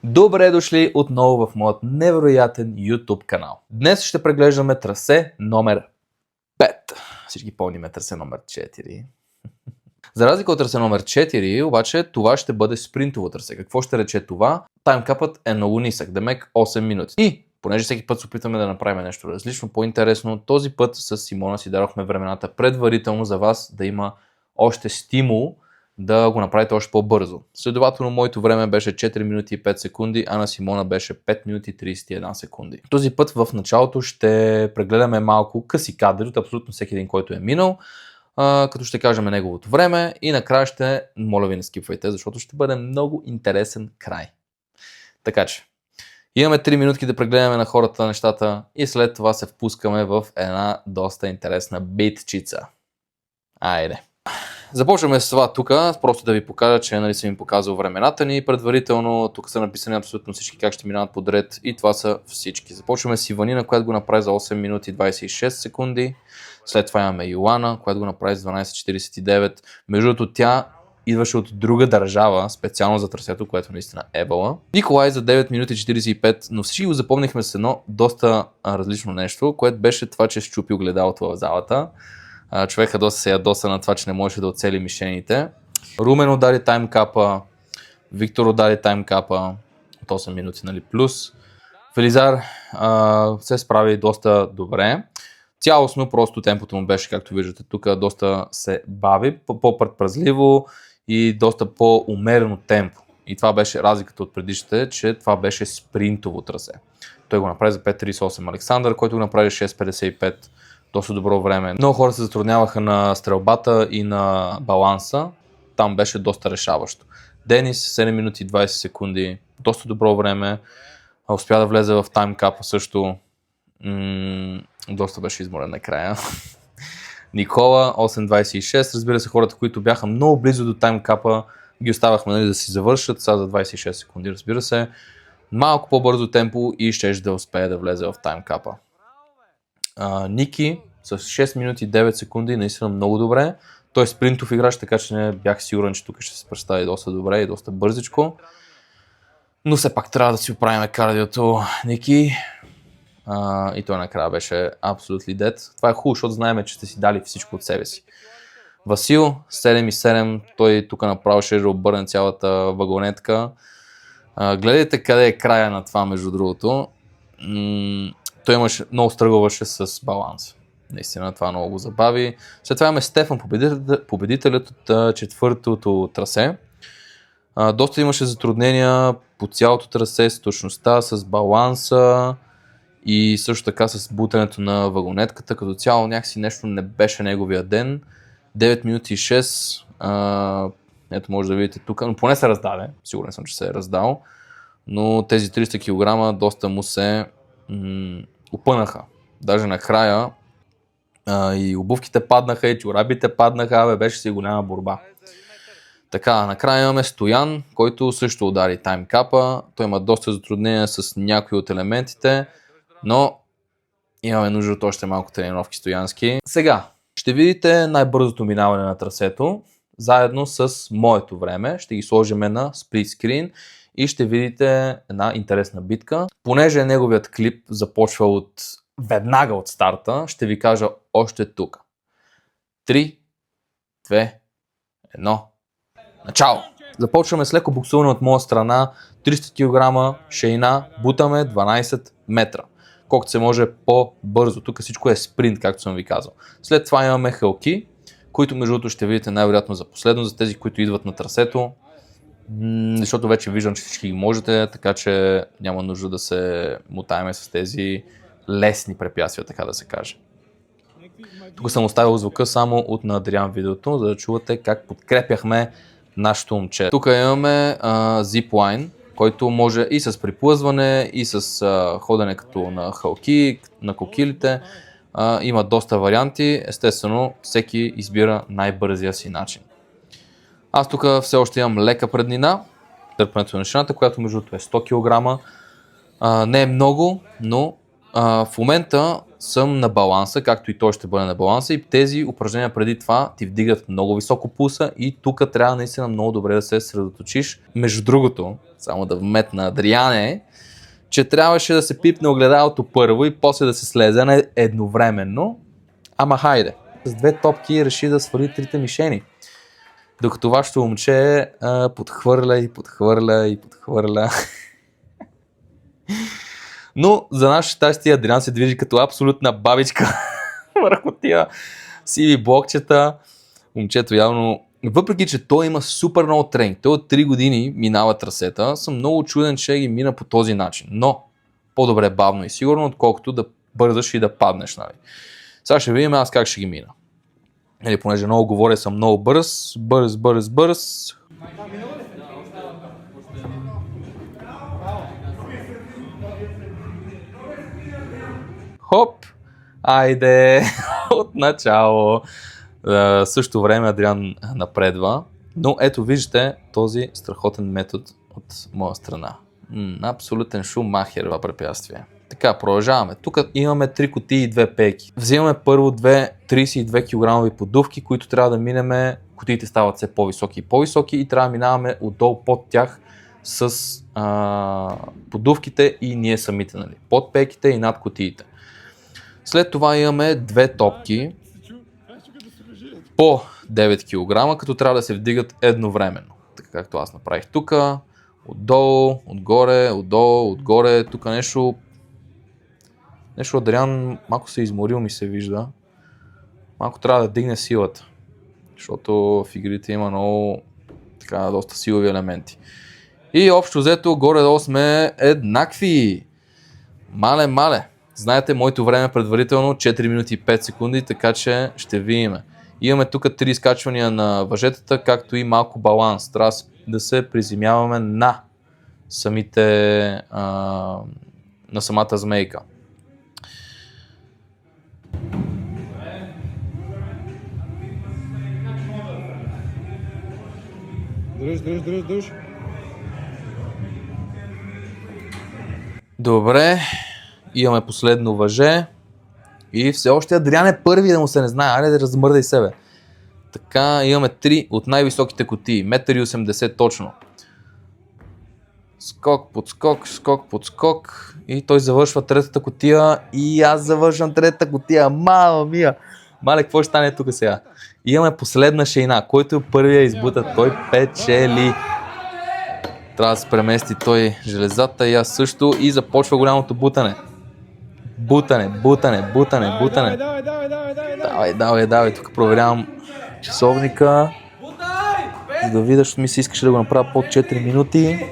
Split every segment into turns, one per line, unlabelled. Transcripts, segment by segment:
Добре дошли отново в моят невероятен YouTube канал. Днес ще преглеждаме трасе номер 5. Всички помним трасе номер 4. За разлика от трасе номер 4, обаче това ще бъде спринтово трасе. Какво ще рече това? Таймкапът е много нисък, демек 8 минути. И понеже всеки път се опитваме да направим нещо различно, по-интересно, този път с Симона си дадохме времената предварително за вас да има още стимул да го направите още по-бързо. Следователно, моето време беше 4 минути и 5 секунди, а на Симона беше 5 минути и 31 секунди. Този път в началото ще прегледаме малко къси кадри от абсолютно всеки един, който е минал, като ще кажем неговото време и накрая ще, моля ви не скипвайте, защото ще бъде много интересен край. Така че, имаме 3 минутки да прегледаме на хората нещата и след това се впускаме в една доста интересна битчица. Айде! Започваме с това тук, просто да ви покажа, че съм им показал времената ни предварително. Тук са написани абсолютно всички как ще минават подред и това са всички. Започваме с Иванина, която го направи за 8 минути и 26 секунди. След това имаме Йоана, която го направи за 12.49. Между другото, тя идваше от друга държава, специално за трасето, което наистина е бала. Николай за 9 минути 45, но всички го запомнихме с едно доста различно нещо, което беше това, че счупи огледалото в залата. Човека доста се ядоса на това, че не можеше да оцели мишените. Румен удари таймкапа, Виктор удари таймкапа от 8 минути, нали, плюс. Велизар се справи доста добре. Цялостно просто темпото му беше, както виждате тук, доста се бави, по-предпразливо и доста по-умерено темпо. И това беше разликата от предишните, че това беше спринтово трасе. Той го направи за 5.38. Александър, който го направи 6.55. Доста добро време. Много хора се затрудняваха на стрелбата и на баланса. Там беше доста решаващо. Денис 7 минути и 20 секунди. Доста добро време. Успя да влезе в таймкапа също. Доста беше изморен накрая. Никола 8.26. Разбира се, хората, които бяха много близо до таймкапа, ги оставахме, нали, да си завършат. Сега за 26 секунди, разбира се. Малко по-бързо темпо и ще да успее да влезе в таймкапа. Ники с 6 минути и 9 секунди, наистина много добре. Той е спринтов играч, така че не бях сигурен, че тук ще се представи доста добре и доста бързичко. Но все пак трябва да си оправим кардиото, Ники. И той накрая беше абсолютно dead. Това е хубаво, защото знаем, че сте си дали всичко от себе си. Васил 7.7, той тук направо ще обърне цялата вагонетка. Гледайте къде е края на това, между другото. Той много стръгваше с баланс. Наистина това много го забави. След това имаме Стефан, победителят от четвъртото трасе. Доста имаше затруднения по цялото трасе, с точността, с баланса и също така с бутането на вагонетката. Като цяло някакси нещо не беше неговия ден. 9 минути и 6. Ето може да видите тук, но поне се раздаде. Сигурен съм, че се е раздал. Но тези 300 кг доста му се опънаха. Даже накрая и обувките паднаха, и чорабите паднаха, беше си голяма борба. Така, накрая имаме Стоян, който също удари таймкапа. Той има доста затруднения с някои от елементите, но имаме нужда от още малко тренировки стоянски. Сега, ще видите най-бързото минаване на трасето, заедно с моето време. Ще ги сложим на сплитскрин и ще видите една интересна битка. Понеже неговият клип започва веднага от старта, ще ви кажа още тук. 3, 2, 1, начало! Започваме с леко буксуване от моя страна, 300 кг шейна, бутаме 12 метра. Колкото се може по-бързо. Тук всичко е спринт, както съм ви казал. След това имаме хълки, които между другото ще видите най-вероятно за последно, за тези, които идват на трасето. Защото вече виждам, че всички ги можете, така че няма нужда да се мутаеме с тези лесни препятствия, така да се каже. Тук съм оставил звука само от на Адриан видеото, за да чувате как подкрепяхме нашето момче. Тук имаме зиплайн, който може и с приплъзване, и с ходене като на хълки, на кокилите. Има доста варианти, естествено всеки избира най-бързия си начин. Аз тук все още имам лека преднина, търпенето на шината, която между е 100 кг. Не е много, но в момента съм на баланса, както и той ще бъде на баланса, и тези упражнения преди това ти вдигат много високо пулса и тук трябва наистина много добре да се съсредоточиш. Между другото, само да вметна Адриане, че трябваше да се пипне огледалото първо и после да се слезе едновременно. Ама хайде. С 2 топки реши да свали 3 мишени. Докато вашето момче подхвърля. Но за наше щастие Адриан се движи като абсолютна бабичка върху тия сиви блокчета. Момчето явно, въпреки че той има супер много тренинг, той от 3 години минава трасета, съм много чуден, че ги мина по този начин. Но по-добре бавно и сигурно, отколкото да бързаш и да паднеш. Нали. Сега ще видим аз как ще ги мина. Или понеже много говоря, съм много бърз. Хоп! Айде! От начало! Също време Адриан напредва. Но ето виждате този страхотен метод от моя страна. Абсолютен шумахер това препятствие. Така, продължаваме. Тук имаме 3 кутии и 2 пейки. Взимаме първо 2 32 кг подувки, които трябва да минеме. Кутиите стават все по-високи и по-високи и трябва да минаваме отдолу под тях с подувките и ние самите, нали? Под пейките и над кутиите. След това имаме 2 топки по 9 кг, като трябва да се вдигат едновременно. Така както аз направих тук. Отдолу, отгоре, отдолу, отгоре. Тук нещо Адриан малко се изморил, ми се вижда. Малко трябва да дигне силата. Защото в игрите има много доста силови елементи. И общо взето горе-долу сме еднакви. Мале. Знаете, моето време е предварително 4 минути и 5 секунди, така че ще видим. Имаме тук 3 изкачвания на въжетата, както и малко баланс. Трябва да се приземяваме на самата змейка.
Дръж.
Добре, имаме последно въже и все още Адриан е първи, да му се не знае, айде да размърдай себе. Така, имаме 3 от най-високите кутии, 1,80 м точно. Скок, подскок и той завършва третата кутия и аз завършвам третата кутия, мама мия! Мале, какво ще стане тук сега? Имаме последна шейна, който е първия избута, той печели. Трябва да се премести той железата и аз също и започва голямото бутане. Бутане. Давай, тук проверявам часовника. За да видя, защото ми се искаше да го направя под 4 минути.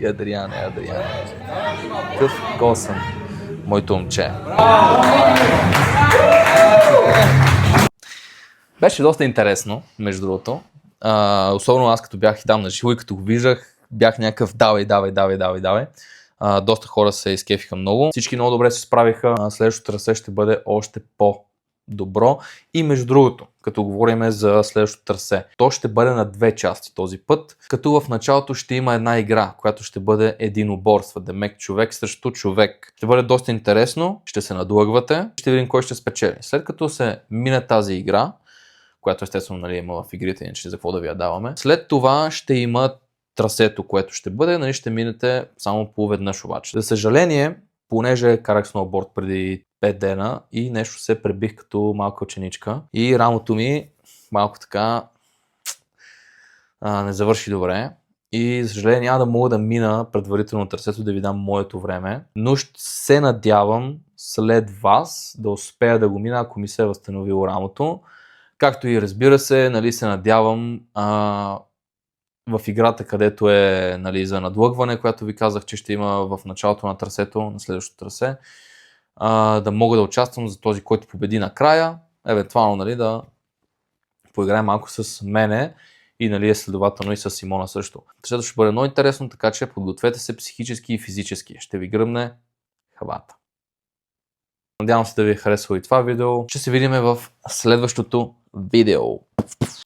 Адриане. Къв косъм. Моето момче. Беше доста интересно, между другото. Особено аз като бях и там на живо и като го виждах, бях някакъв давай. Доста хора се изкефиха много. Всички много добре се справиха. Следващото трасе ще бъде още по-добро. И между другото, като говорим за следващото трасе, то ще бъде на 2 части този път, като в началото ще има една игра, която ще бъде единоборство, демек човек срещу човек. Ще бъде доста интересно, ще се надлъгвате, ще видим кой ще спечели. След като се мине тази игра, която естествено има в игрите, иначе за какво да ви я даваме, след това ще има трасето, което ще бъде, ще минете само по веднъж обаче. За съжаление, понеже карах сноуборд преди 5 дена и нещо се пребих като малка ученичка и рамото ми малко така не завърши добре и за съжаление няма да мога да мина предварително трасето да ви дам моето време, но ще се надявам след вас да успея да го мина, ако ми се е възстановило рамото. Както и разбира се, се надявам в играта, където е за надлъгване, която ви казах, че ще има в началото на трасето, на следващото трасе, да мога да участвам за този, който победи накрая, евентуално да поиграем малко с мене и следователно и с Симона също. Трасето ще бъде много интересно, така че подгответе се психически и физически. Ще ви гръмне хабата. Надявам се да ви е харесало и това видео. Ще се видим в следващото видео.